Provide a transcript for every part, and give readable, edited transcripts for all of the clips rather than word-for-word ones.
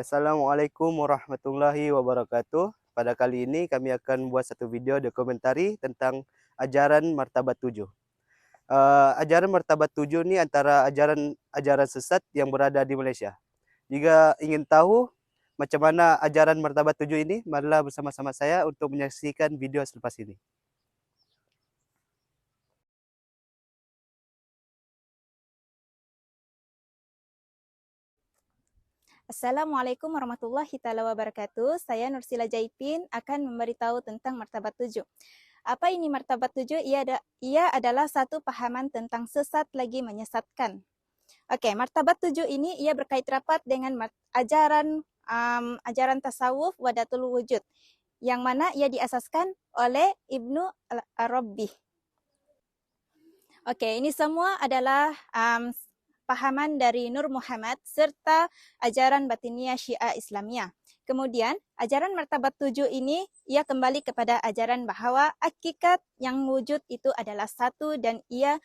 Assalamualaikum warahmatullahi wabarakatuh. Pada kali ini kami akan buat satu video dokumentari tentang ajaran martabat 7. Ajaran martabat 7 ini antara ajaran sesat yang berada di Malaysia. Jika ingin tahu macam mana ajaran martabat 7 ini, marilah bersama-sama saya untuk menyaksikan video selepas ini. Assalamualaikum warahmatullahi wabarakatuh. Saya Nursila Jaipin akan memberitahu tentang martabat 7. Apa ini martabat 7? Ia adalah satu pahaman tentang sesat lagi menyesatkan. Oke, martabat 7 ini ia berkait rapat dengan ajaran tasawuf Wahdatul Wujud, yang mana ia diasaskan oleh Ibnu Arabi. Oke, ini semua adalah pahaman dari Nur Muhammad serta ajaran batiniah Syiah Islamiyah. Kemudian, ajaran martabat 7 ini ia kembali kepada ajaran bahawa hakikat yang wujud itu adalah satu dan ia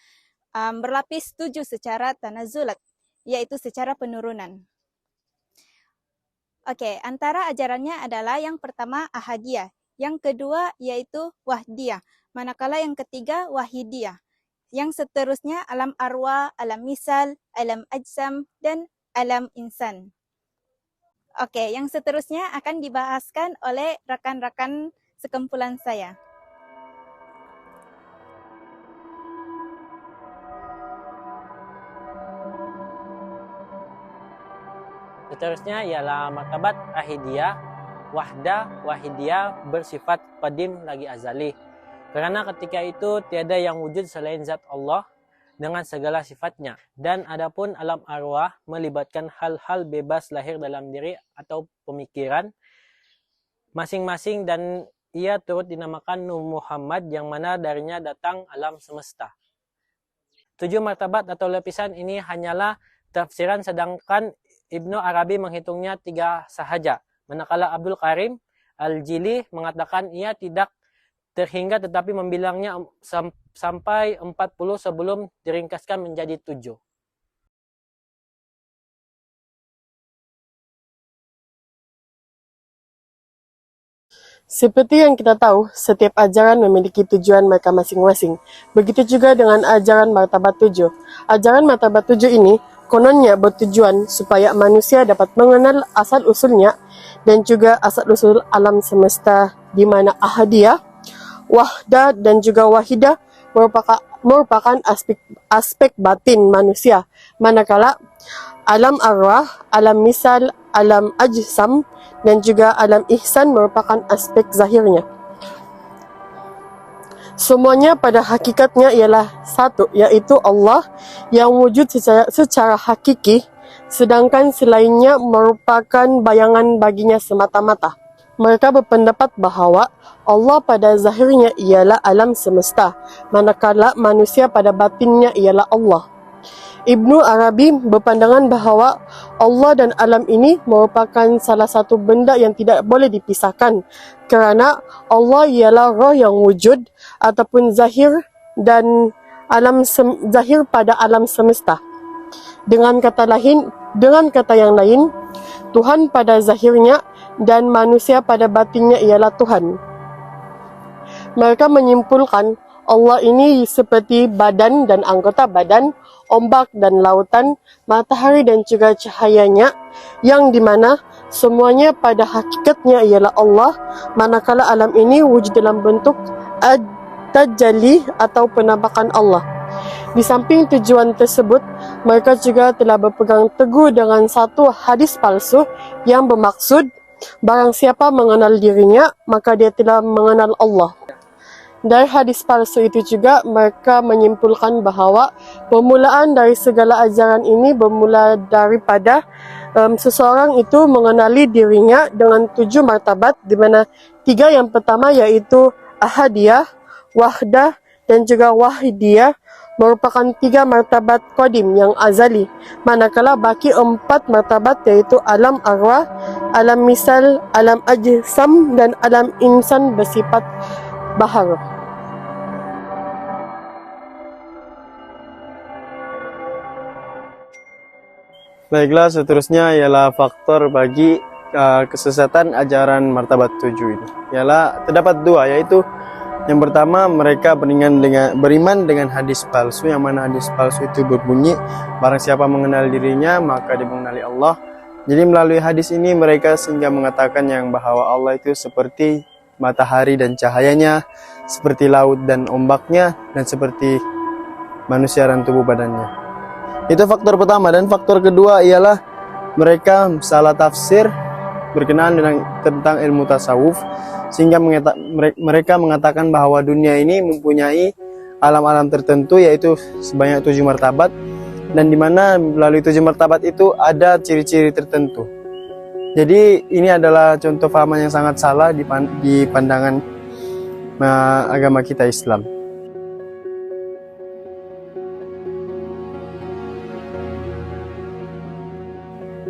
berlapis 7 secara tanazulat, yaitu secara penurunan. Oke, antara ajarannya adalah yang pertama ahadiyah, yang kedua yaitu wahdiyah, manakala yang ketiga wahidiyah. Yang seterusnya alam arwah, alam misal, alam ajsam, dan alam insan. Oke, yang seterusnya akan dibahaskan oleh rekan-rekan sekumpulan saya. Seterusnya ialah martabat ahidiyah, wahidiyah bersifat qadim lagi azali. Karena ketika itu tiada yang wujud selain zat Allah dengan segala sifatnya. Dan adapun alam arwah melibatkan hal-hal bebas lahir dalam diri atau pemikiran masing-masing dan ia turut dinamakan Nur Muhammad yang mana darinya datang alam semesta. 7 martabat atau lapisan ini hanyalah tafsiran sedangkan Ibnu Arabi menghitungnya 3 sahaja. Manakala Abdul Karim Al-Jili mengatakan ia tidak terhingga tetapi membilangnya sampai 40 sebelum diringkaskan menjadi 7. Seperti yang kita tahu, setiap ajaran memiliki tujuan mereka masing-masing. Begitu juga dengan ajaran martabat 7. Ajaran martabat 7 ini kononnya bertujuan supaya manusia dapat mengenal asal-usulnya dan juga asal-usul alam semesta di mana ahadiyah, wahdah dan juga wahidah merupakan aspek batin manusia, manakala alam arwah, alam misal, alam ajsam dan juga alam ihsan merupakan aspek zahirnya. Semuanya pada hakikatnya ialah satu, yaitu Allah yang wujud secara hakiki, sedangkan selainnya merupakan bayangan baginya semata-mata. Mereka berpendapat bahawa Allah pada zahirnya ialah alam semesta, manakala manusia pada batinnya ialah Allah. Ibnu Arabi berpandangan bahawa Allah dan alam ini merupakan salah satu benda yang tidak boleh dipisahkan kerana Allah ialah roh yang wujud ataupun zahir dan zahir pada alam semesta. Dengan kata yang lain, Tuhan pada zahirnya dan manusia pada batinnya ialah Tuhan. Mereka menyimpulkan Allah ini seperti badan dan anggota badan, ombak dan lautan, matahari dan juga cahayanya, yang dimana semuanya pada hakikatnya ialah Allah, manakala alam ini wujud dalam bentuk tajalli atau penampakan Allah. Di samping tujuan tersebut, mereka juga telah berpegang teguh dengan satu hadis palsu yang bermaksud barang siapa mengenal dirinya, maka dia telah mengenal Allah. Dari hadis palsu itu juga, mereka menyimpulkan bahawa permulaan dari segala ajaran ini bermula daripada seseorang itu mengenali dirinya dengan 7 martabat, di mana 3 yang pertama yaitu ahadiyah, wahdah dan juga wahidiyah merupakan 3 martabat qadim yang azali, manakala baki 4 martabat yaitu alam arwah, alam misal, alam ajsam dan alam insan bersifat bahar. Baiklah, seterusnya ialah faktor bagi kesesatan ajaran martabat 7 ini? Ialah terdapat dua, yaitu yang pertama, mereka beriman dengan hadis palsu, yang mana hadis palsu itu berbunyi, barang siapa mengenal dirinya maka dia mengenali Allah. Jadi melalui hadis ini mereka sehingga mengatakan yang bahwa Allah itu seperti matahari dan cahayanya, seperti laut dan ombaknya, dan seperti manusia dan tubuh badannya. Itu faktor pertama. Dan faktor kedua ialah mereka salah tafsir berkenaan tentang ilmu tasawuf, sehingga mereka mengatakan bahwa dunia ini mempunyai alam-alam tertentu, yaitu sebanyak 7 martabat, dan dimana melalui 7 martabat itu ada ciri-ciri tertentu. Jadi ini adalah contoh pahaman yang sangat salah di pandangan agama kita Islam.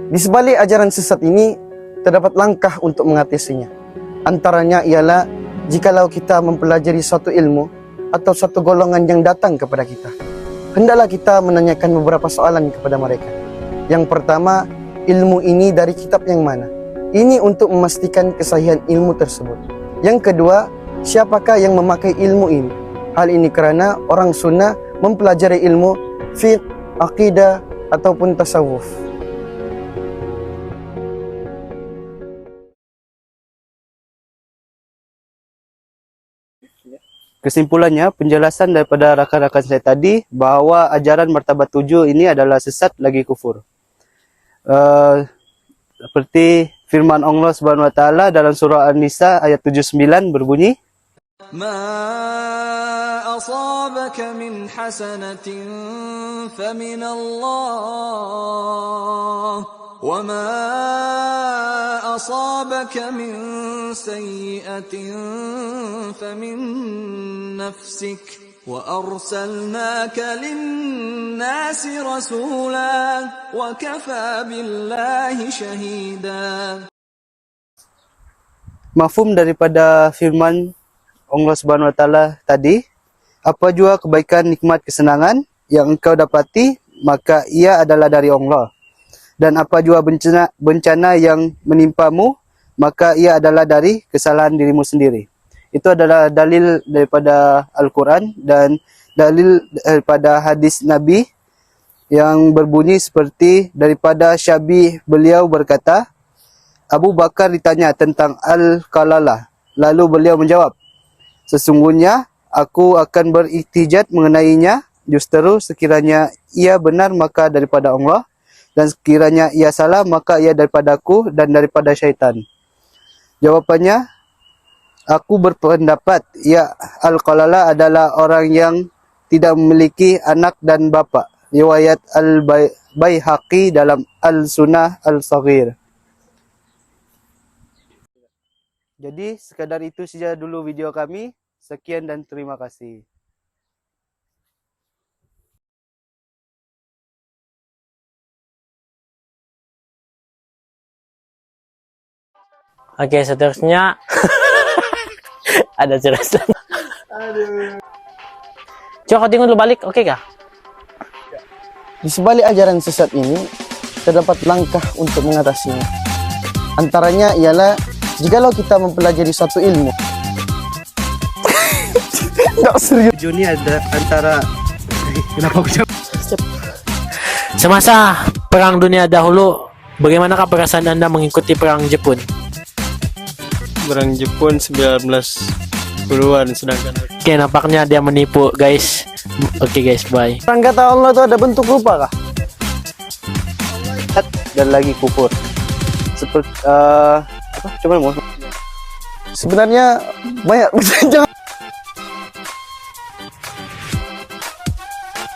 Di sebalik ajaran sesat ini terdapat langkah untuk mengatasinya. Antaranya ialah jikalau kita mempelajari suatu ilmu atau suatu golongan yang datang kepada kita, hendaklah kita menanyakan beberapa soalan kepada mereka. Yang pertama, ilmu ini dari kitab yang mana? Ini untuk memastikan kesahihan ilmu tersebut. Yang kedua, siapakah yang memakai ilmu ini? Hal ini kerana orang sunnah mempelajari ilmu fiqh, akidah, ataupun tasawuf. Kesimpulannya, penjelasan daripada rakan-rakan saya tadi bahawa ajaran martabat 7 ini adalah sesat lagi kufur. Seperti firman Allah Subhanahu wa taala dalam surah An-Nisa ayat 79 berbunyi, "Ma asabaka min hasanatin famin Allah wa ma asabaka min sayyi'atin famin nafsik wa arsalnaka lin-nasi rasula wa kafa billahi shahida." Mafhum daripada firman Allah Subhanahu wa taala tadi, apa jua kebaikan, nikmat, kesenangan yang engkau dapati, maka ia adalah dari Allah. Dan apa jua bencana yang menimpamu, maka ia adalah dari kesalahan dirimu sendiri. Itu adalah dalil daripada Al-Quran dan dalil daripada hadis Nabi yang berbunyi seperti daripada Syabi, beliau berkata, Abu Bakar ditanya tentang Al-Qalalah, lalu beliau menjawab, sesungguhnya aku akan berihtijat mengenainya, justeru sekiranya ia benar maka daripada Allah, dan sekiranya ia salah maka ia daripadaku dan daripada syaitan. Jawapannya, aku berpendapat ya Al-Qalalah adalah orang yang tidak memiliki anak dan bapa. Riwayat Al-Baihaqi dalam Al-Sunnah Al-Saghir. Jadi sekadar itu saja dulu video kami. Sekian dan terima kasih. Oke, seterusnya ada cerita. Coba kau tengok dulu balik, oke kah? Di sebalik ajaran sesat ini terdapat langkah untuk mengatasinya. Antaranya ialah jikalau kita mempelajari suatu ilmu. Nggak serius. Video ini ada antara kenapa aku jawab? Semasa perang dunia dahulu, bagaimanakah perasaan Anda mengikuti perang Jepun? Perang Jepun 1910-an, sedangkan Oke, nampaknya dia menipu, guys. Oke guys, bye. orang kata Allah itu ada bentuk rupa kah? Dan lagi kufur. Seperti apa? Coba mau. Sebenarnya banyak jangan